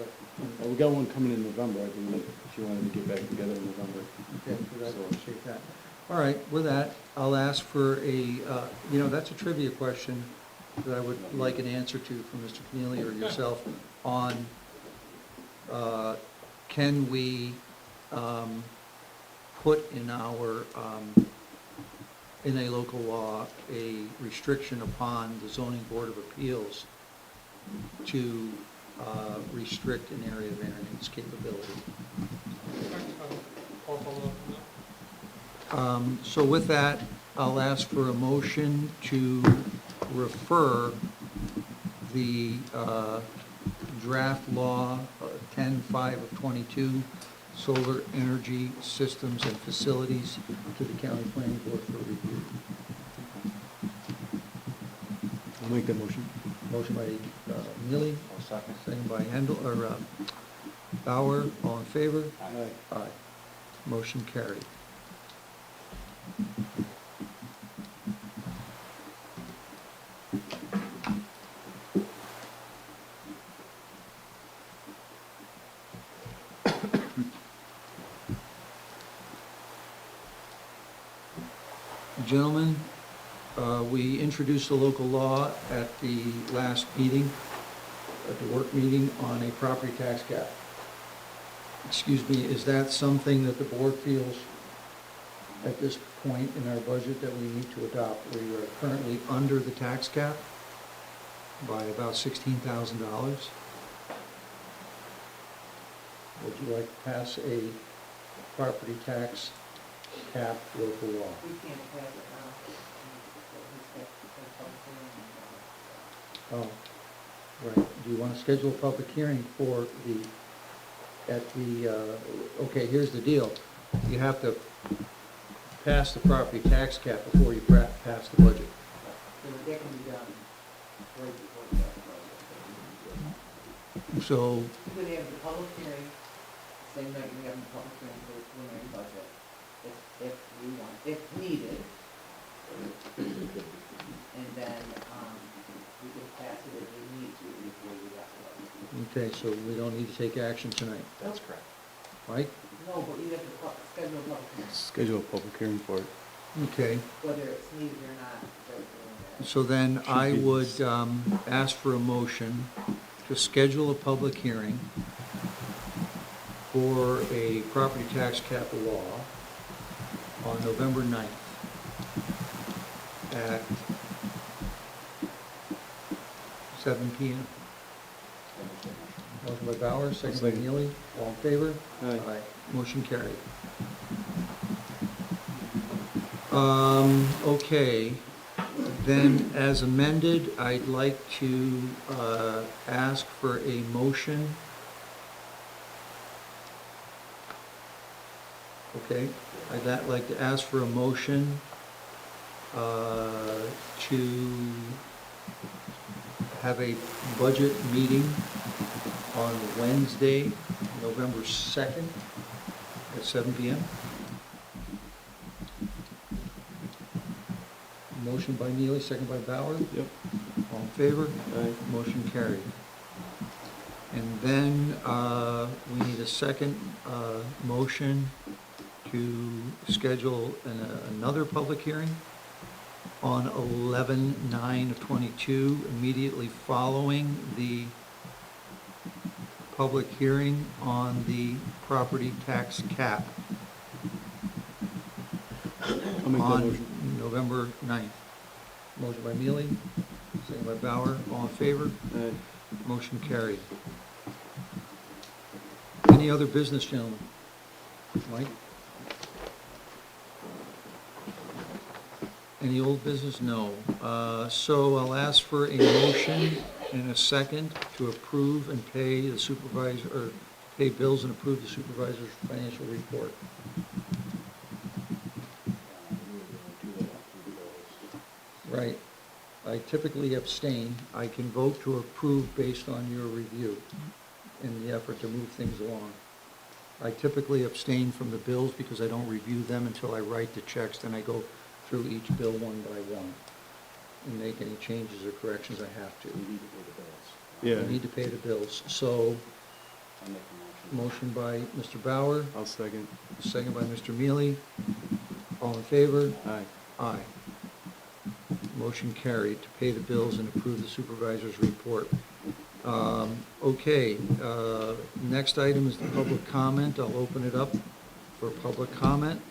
We got one coming in November, I believe. She wanted to get back together in November. Okay, I appreciate that. All right, with that, I'll ask for that's a trivia question that I would like an answer to from Mr. Keneally or yourself on, can we put in our, in a local law, a restriction upon the zoning board of appeals to restrict an area variance capability? I'll follow up on that. So with that, I'll ask for a motion to refer the draft law 10-5 of 22, solar energy systems and facilities, to the county planning board for review. I'll make that motion. Motion by Neely, second by Bauer, all in favor? Aye. Aye. Motion carried. Gentlemen, we introduced the local law at the last meeting, at the work meeting, on a property tax cap. Excuse me, is that something that the board feels at this point in our budget that we need to adopt. We are currently under the tax cap by about $16,000. Would you like to pass a property tax cap local law? We can't have it now. Oh, right. Do you want to schedule a public hearing for okay, here's the deal. You have to pass the property tax cap before you pass the budget. That can be done right before the budget. So, We're gonna have the public hearing, same night we have the public hearing for the preliminary budget, if we want, if needed. And then, we can pass it if we need to before we have the budget. okay, so we don't need to take action tonight, That's correct. right? No, but we have to schedule a public hearing, Schedule a public hearing for it. Okay, whether it's needed or not, we're doing that. so then I be. would ask for a motion to schedule a public hearing for a property tax cap law on November 9th at 7 PM. Motion by Bowers, second by Second. Neely, all in favor? Aye. Motion carried. Okay, then as amended, I'd like to ask for a motion. Okay, I'd like to ask for a motion to have a budget meeting on Wednesday, November 2nd at 7 PM. Motion by Neely, second by Bauer. Yep. All in favor? Aye. Motion carried. And then we need a second motion to schedule another public hearing on 11/9/22, immediately following the public hearing on the property tax cap I'll make that on motion. November 9th. Motion by Neely, second by Bauer, all in favor? Aye. Motion carried. Any other business, gentlemen? Mike? Any old business? No. So I'll ask for a motion and a second to approve and pay the supervisor, or pay bills and approve the supervisor's financial report. Right. I typically abstain. I can vote to approve based on your review in the effort to move things along. I typically abstain from the bills because I don't review them until I write the checks, then I go through each bill one by one and make any changes or corrections I have to. We need to pay the bills. Yeah, I need to pay the bills. So, I'll make a motion. motion by Mr. Bauer, I'll second. second by Mr. Mealy. All in favor? Aye. Aye. Motion carried to pay the bills and approve the supervisor's report. Okay, next item is the public comment. I'll open it up for public comment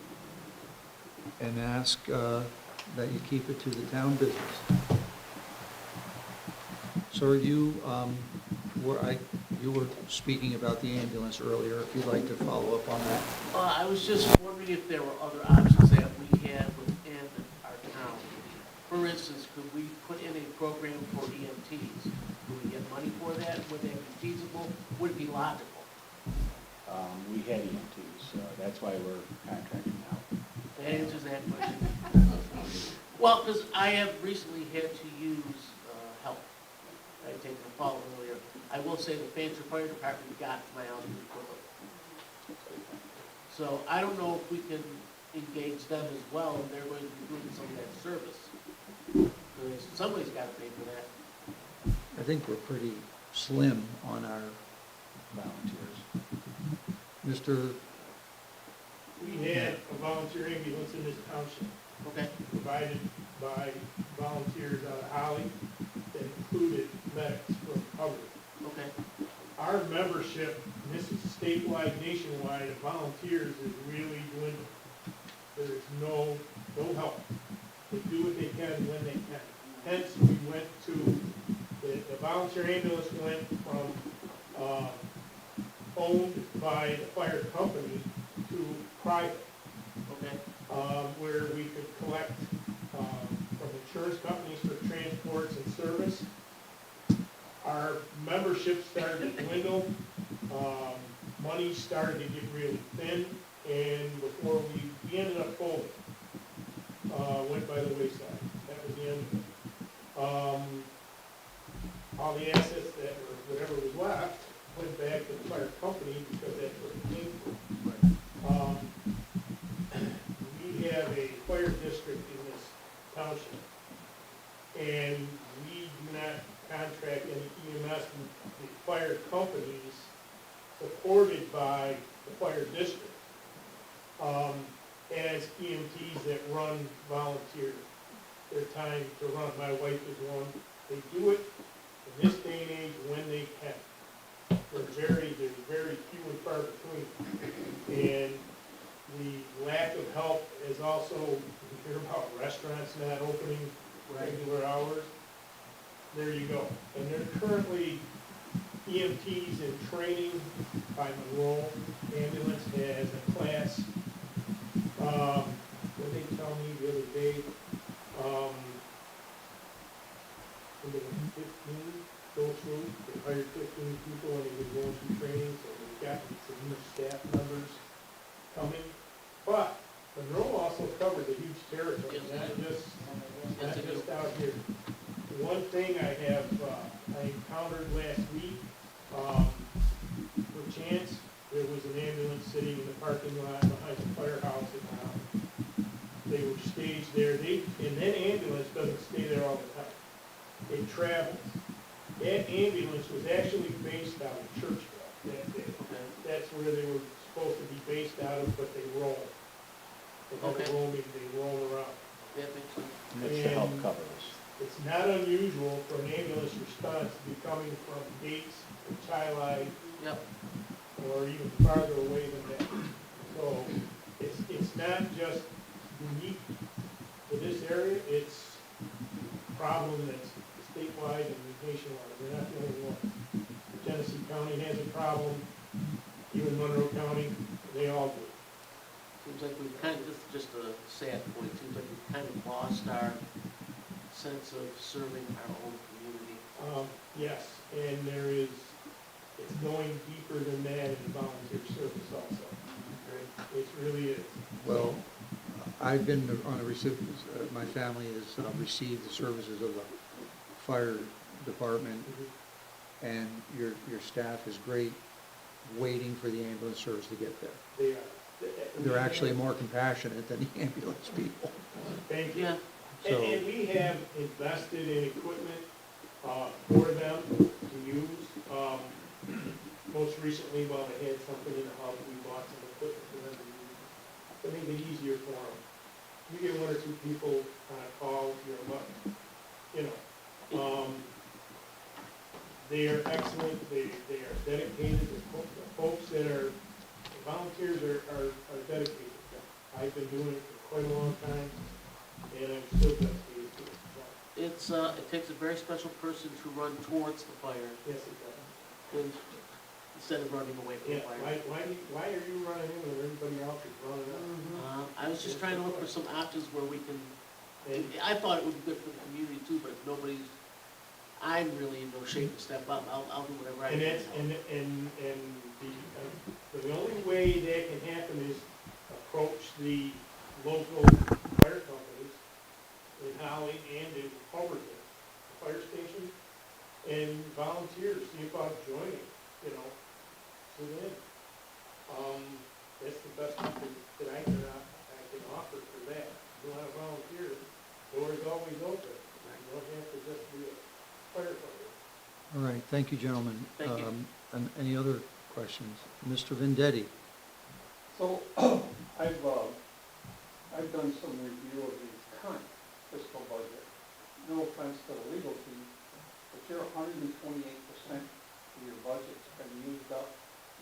and ask that you keep it to the town business. Sir, you were speaking about the ambulance earlier, if you'd like to follow up on that. I was just wondering if there were other options that we had within our town. For instance, could we put in a program for EMTs? Could we get money for that? Would that be feasible? Would it be logical? We had EMTs, that's why we're contracting out. That answers that question. Well, because I have recently had to use help. I had taken a fall earlier. I will say the Fancher Fire Department got my house pretty quickly. So I don't know if we can engage them as well, and they're going to be doing some of that service. Because somebody's got to pay for that. I think we're pretty slim on our volunteers. Mr. We had a volunteer ambulance in this township Okay? provided by volunteers out of Holly that included medics from coverage. Okay. Our membership, and this is statewide, nationwide, of volunteers is really dwindling. There is no help. They do what they can when they can. Hence, we went to, the volunteer ambulance went from, owned by the fire company to private, Okay, where we could collect, from insurance companies for transports and service. Our membership started to dwindle, money started to get really thin, and before we ended up folding. Went by the wayside. That was the end of it. All the assets that were, whatever was left, went back to the fire company because that's where it came from. We have a fire district in this township, and we do not contract any EMS with the fire companies supported by the fire district. As EMTs that run volunteer their time to run. My wife is one. They do it in this day and age when they can. They're very few and far between. And the lack of help is also, you hear about restaurants not opening regular hours. There you go. And they're currently EMTs in training by Monroe Ambulance has a class. What did they tell me the other day? When they were 15, go through, they hired 15 people and they were going through training, so they've got some new staff members coming. But Monroe also covers a huge territory, not just out here. One thing I encountered last week, perchance, there was an ambulance sitting in the parking lot behind the firehouse in town. They were staged there, and that ambulance doesn't stay there all the time. It travels. That ambulance was actually based out of Churchville that day. That's where they were supposed to be based out of, but they roll. They have Okay. roaming, they roll around. that makes sense. And that's to help cover this. It's not unusual for an ambulance response to be coming from Gates or Chi-Li Yep, or even farther away than that. So it's not just unique to this area, it's a problem that's statewide and nationwide. We're not the only one. Genesee County has a problem, even Monroe County, they all do. seems like we've kind of, this is just a sad point, seems like we've kind of lost our sense of serving our own community. Yes, and it's going deeper than that in the volunteer service also. It really is. Well, I've been on the recipients, my family has received the services of the fire department, and your staff is great, waiting for the ambulance service to get there. They are. They're actually more compassionate than the ambulance people. Thank you. Yeah, So- And we have invested in equipment for them to use. Most recently, while they had something in the house, we bought some equipment for them to use to make it easier for them. You get one or two people on a call, you're lucky, you know. They are excellent, they are dedicated, the folks that are, the volunteers are dedicated. I've been doing it for quite a long time, and I'm still dedicated to it. it takes a very special person to run towards the fire, Yes, it does. and instead of running away from Yeah, the fire. why are you running in when everybody else is running up? I was just trying to look for some options where we can, And I thought it would be good for the community too, but if nobody's, I'm really in no shape to step up, I'll do whatever I And can. that's, and the only way that can happen is approach the local fire companies in Holly and in Homerton, fire station, and volunteers, see about joining, you know, sit in. That's the best that I can offer for that. If you want to volunteer, the door is always open. You don't have to just be a firefighter. All right, thank you, gentlemen. Thank you. And any other questions? Mr. Vendetti? So, I've done some review of the current fiscal budget. No offense to the legal team, but you're 128% of your budget's been used up.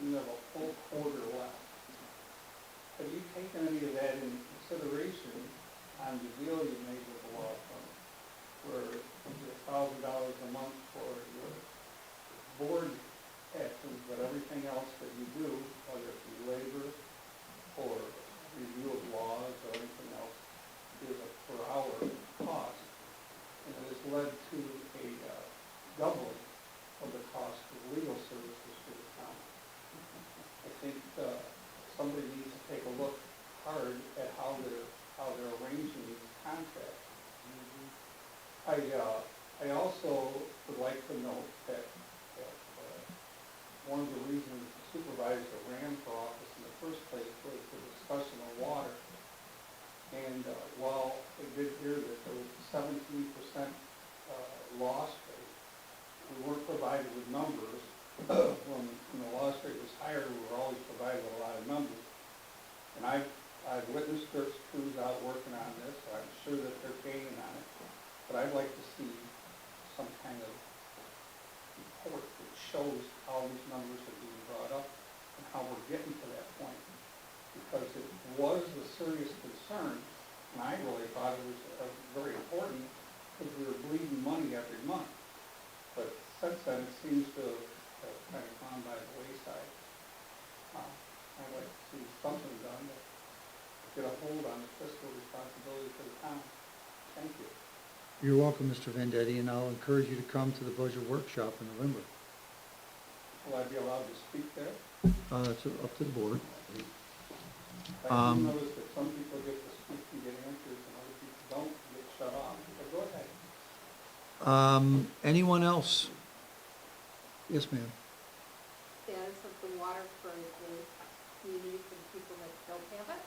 You have a full quarter left. Have you taken any of that into consideration on the deal you made with the law firm, where it's $1,000 a month for your board actions, but everything else that you do, whether it be labor or review of laws or anything else, is a per hour cost. And it has led to a doubling of the cost of legal services for the town. I think somebody needs to take a look hard at how they're arranging these contracts. I also would like to note that one of the reasons the supervisor ran for office in the first place was the discussion of water. And while I did hear that there was a 17% loss rate, we weren't provided with numbers. When the loss rate was higher, we were always provided with a lot of numbers. And I've witnessed Dirk's crews out working on this, so I'm sure that they're gaining on it. But I'd like to see some kind of report that shows how these numbers are being brought up and how we're getting to that point. Because it was a serious concern, and I really thought it was very important because we were bleeding money every month. But since then, it seems to have kind of gone by the wayside. I'd like to see something done to get a hold on the fiscal responsibility for the town. Thank you. You're welcome, Mr. Vendetti, and I'll encourage you to come to the budget workshop in November. Will I be allowed to speak there? It's up to the board. I do notice that some people get to speak and get answers, and other people don't get shut off. But go ahead. Anyone else? Yes, ma'am. Status of the water for the community for the people that don't have it?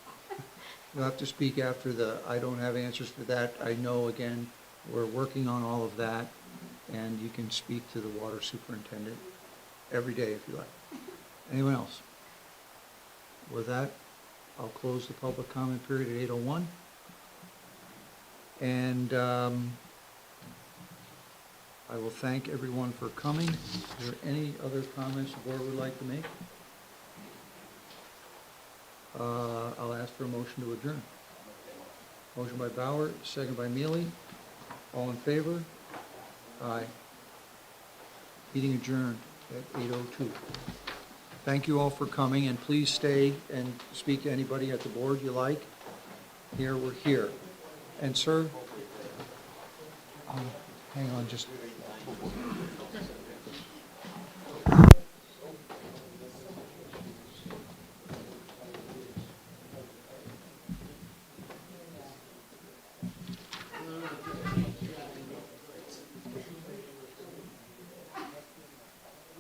You'll have to speak after I don't have answers for that. I know, again, we're working on all of that, and you can speak to the water superintendent every day if you like. Anyone else? With that, I'll close the public comment period at 8:01. And I will thank everyone for coming. Is there any other comments the board would like to make? I'll ask for a motion to adjourn. Motion by Bauer, second by Mealy. All in favor? Aye. Meeting adjourned at 8:02. Thank you all for coming, and please stay and speak to anybody at the board you like. Here, we're here. And sir, hang on just